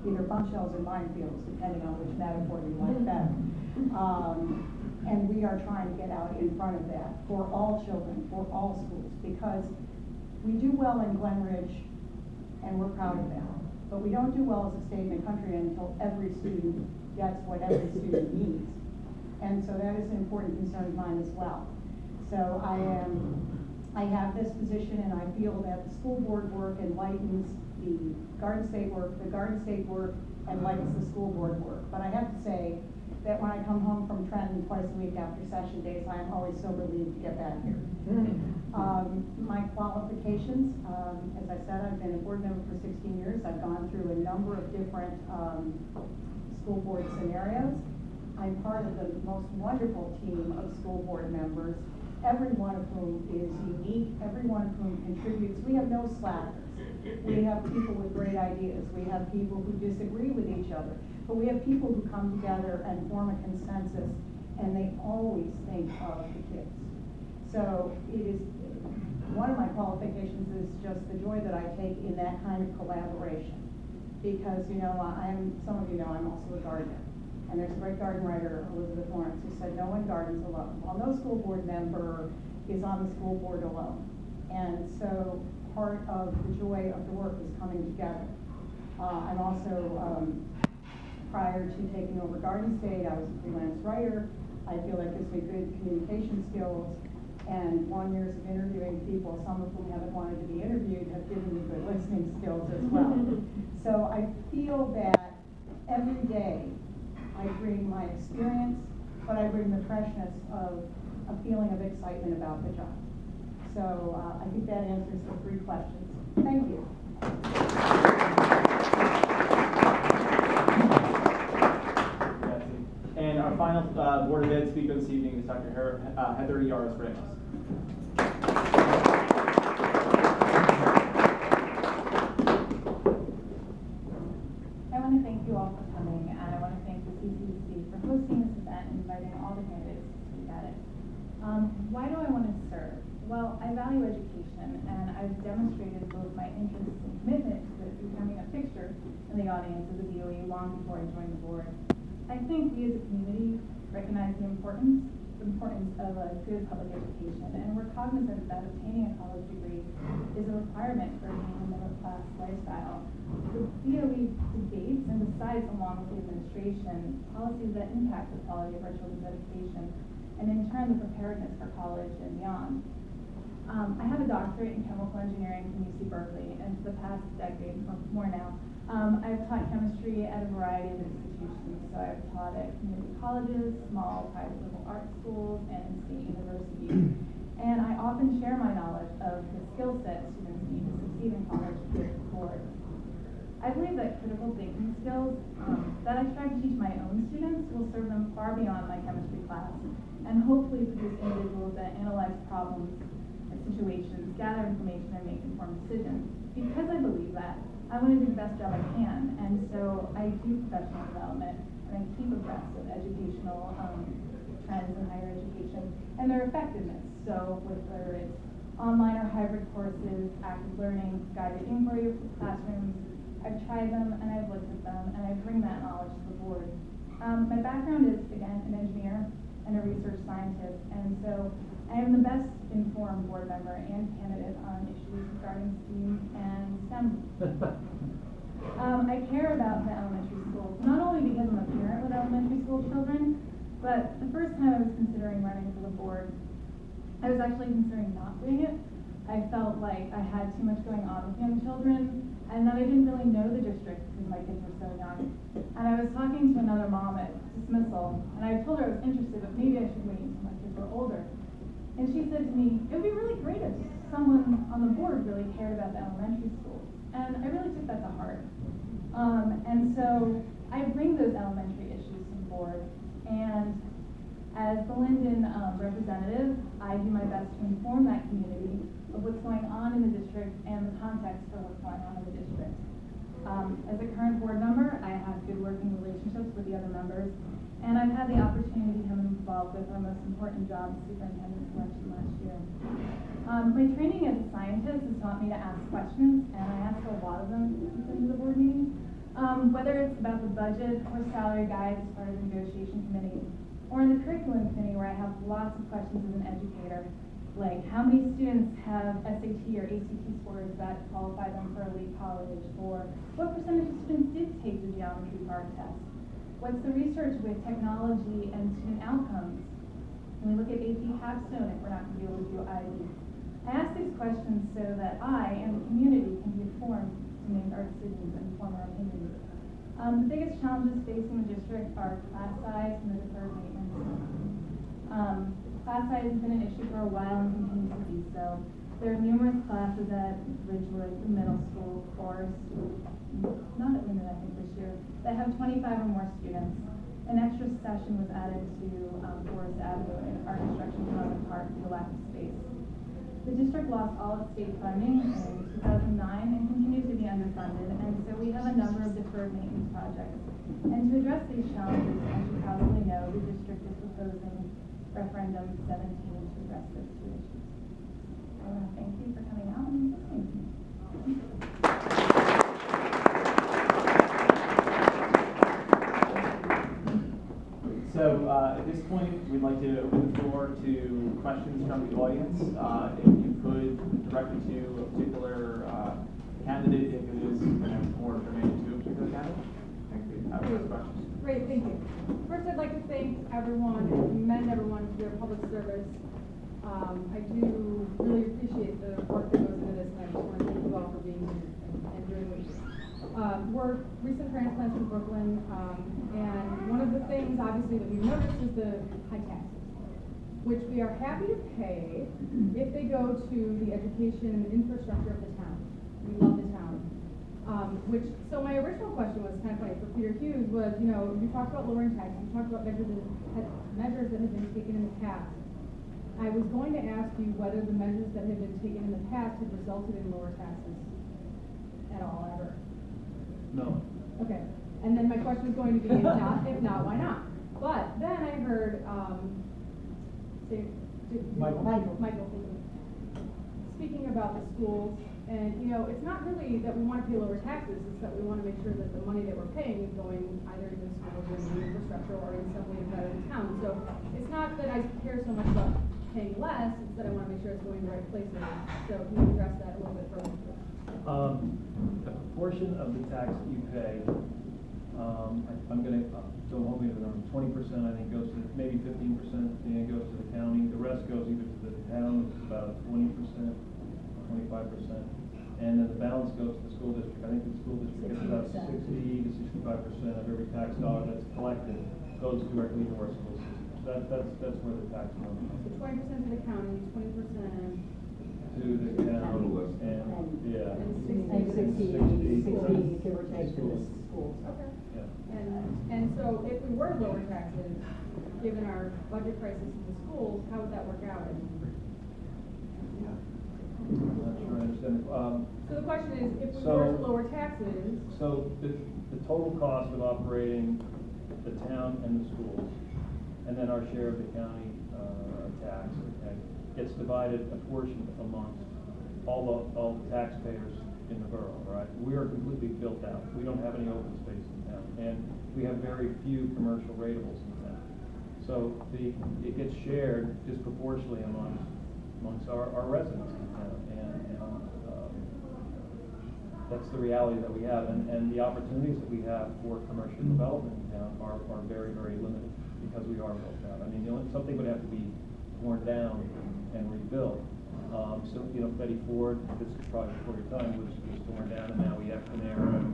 either bombshells or minefields, depending on which metaphor you like better. And we are trying to get out in front of that for all children, for all schools, because we do well in Glen Ridge, and we're proud of that. But we don't do well as a state and a country until every student gets what every student needs. And so that is an important concern of mine as well. So I have this position, and I feel that the school board work enlightens the Garden State work enlightens the school board work. But I have to say that when I come home from Trenton twice a week after session days, I am always so relieved to get back here. My qualifications, as I said, I've been a board member for 16 years. I've gone through a number of different school board scenarios. I'm part of the most wonderful team of school board members, every one of whom is unique, every one of whom contributes. We have no slackers. We have people with great ideas. We have people who disagree with each other. But we have people who come together and form a consensus, and they always think of the kids. So it is, one of my qualifications is just the joy that I take in that kind of collaboration. Because, you know, some of you know I'm also a gardener. And there's a great garden writer, Elizabeth Lawrence, who said, no one gardens alone. Well, no school board member is on the school board alone. And so part of the joy of the work is coming together. I'm also, prior to taking over Garden State, I was a freelance writer. I feel that gives me good communication skills. And long years of interviewing people, some of whom haven't wanted to be interviewed, have given me good listening skills as well. So I feel that every day I bring my experience, but I bring the freshness of a feeling of excitement about the job. So I think that answers the 3 questions. Thank you. And our final Board of Ed speaker this evening is Dr. Heather Yaros-Ramos. I want to thank you all for coming, and I want to thank the CCC for hosting this event and inviting all the candidates to speak at it. Why do I want to serve? Well, I value education, and I've demonstrated both my interest and commitment to it becoming a fixture in the audience of the DOE long before I joined the board. I think we as a community recognize the importance of a good public education, and we're cognizant that obtaining a college degree is a requirement for attaining a middle-class lifestyle. The DOE debates and decides, along with the administration, policies that impact the quality of our children's education, and in turn the preparedness for college and beyond. I have a doctorate in chemical engineering from UC Berkeley, and for the past decade or more now, I've taught chemistry at a variety of institutions. So I've taught at community colleges, small private liberal arts schools, and state universities. And I often share my knowledge of the skill set students need to succeed in college with the board. I believe that critical thinking skills that I strive to teach my own students will serve them far beyond my chemistry class, and hopefully produce individuals that analyze problems and situations, gather information, and make informed decisions. Because I believe that, I want to do the best job I can, and so I do professional development, and I keep abreast of educational trends in higher education and their effectiveness. So whether it's online or hybrid courses, active learning, guided inquiry classrooms, I've tried them and I've looked at them, and I bring that knowledge to the board. My background is, again, an engineer and a research scientist, and so I am the best informed board member and candidate on issues regarding STEAM and STEM. I care about the elementary schools, not only because I'm a parent with elementary school children, but the first time I was considering running for the board, I was actually considering not doing it. I felt like I had too much going on with young children, and that I didn't really know the district because my kids were so young. And I was talking to another mom at dismissal, and I told her I was interested, but maybe I should wait until my kids were older. And she said to me, it would be really great if someone on the board really cared about the elementary schools. And I really took that to heart. And so I bring those elementary issues to the board. And as the Linden representative, I do my best to inform that community of what's going on in the district and the context for what's going on in the district. As a current board member, I have good working relationships with the other members. And I've had the opportunity to become involved with our most important job, superintendent selection last year. My training as a scientist has taught me to ask questions, and I ask a lot of them into the board meetings. Whether it's about the budget or salary guide as part of the negotiation committee, or in the curriculum committee where I have lots of questions as an educator, like how many students have SAT or ACT scores that qualify them for elite college, or what percentage of students did take the geometry bar test? What's the research with technology and student outcomes? When we look at AP capstone, if we're not going to be able to do IB. I ask these questions so that I and the community can be informed to make our decisions and form our opinions. The biggest challenges facing the district are class size and the deferred maintenance. Class size has been an issue for a while and continues to be so. There are numerous classes at Ridgewood, the middle school, Forest, not at Linden, I think this year, that have 25 or more students. An extra session was added to Forest Avenue in our construction common park due to lack of space. The district lost all its state funding in 2009 and continues to be underfunded, and so we have a number of deferred maintenance projects. And to address these challenges, as you probably know, the district is proposing referendum 17 to address those two issues. I want to thank you for coming out and listening to me. So at this point, we'd like to open the floor to questions from the audience. If you could direct it to a particular candidate, if it is more germane to a particular candidate. Thank you. Have a question. Great, thank you. First, I'd like to thank everyone and commend everyone for their public service. I do really appreciate the work that goes into this, and I just want to thank you all for being here and doing what you do. We're recent transplants from Brooklyn, and one of the things, obviously, that we've noticed is the high taxes, which we are happy to pay if they go to the education and infrastructure of the town. We love the town. So my original question was kind of funny for Peter Hughes was, you know, you talked about lowering taxes, you talked about measures that have been taken in the past. I was going to ask you whether the measures that have been taken in the past have resulted in lower taxes at all, ever. No. Okay. And then my question is going to be, if not, why not? But then I heard, Michael speaking about the schools, and you know, it's not really that we want to pay lower taxes, it's that we want to make sure that the money that we're paying is going either into the schools or into the infrastructure or in some way better in town. So it's not that I care so much about paying less, it's that I want to make sure it's going to the right places. So can you address that a little bit further? The proportion of the tax that you pay, I'm going to, don't hold me to the number, 20% I think goes to, maybe 15% goes to the county. The rest goes either to the town, which is about 20%, 25%, and then the balance goes to the school district. I think the school district gets about 60 to 65% of every tax dollar that's collected goes directly to our school system. So that's where the tax comes from. So 20% to the county, 20% to the town, and yeah. And 60, give or take, to the schools. Okay. Yeah. And so if we were to lower taxes, given our budget crisis in the schools, how would that work out? I'm not sure I understand. So the question is, if we So- were to lower taxes, So the total cost of operating the town and the schools, and then our share of the county tax, okay, gets divided, apportioned amongst all the taxpayers in the borough, right? We are completely built out. We don't have any open space in town, and we have very few commercial ratables in town. So it gets shared disproportionately amongst our residents in town, and that's the reality that we have, and the opportunities that we have for commercial development in town are very, very limited because we are built out. I mean, something would have to be torn down and rebuilt. So, you know, Betty Ford, this is probably before your time, was torn down, and now we have Panera and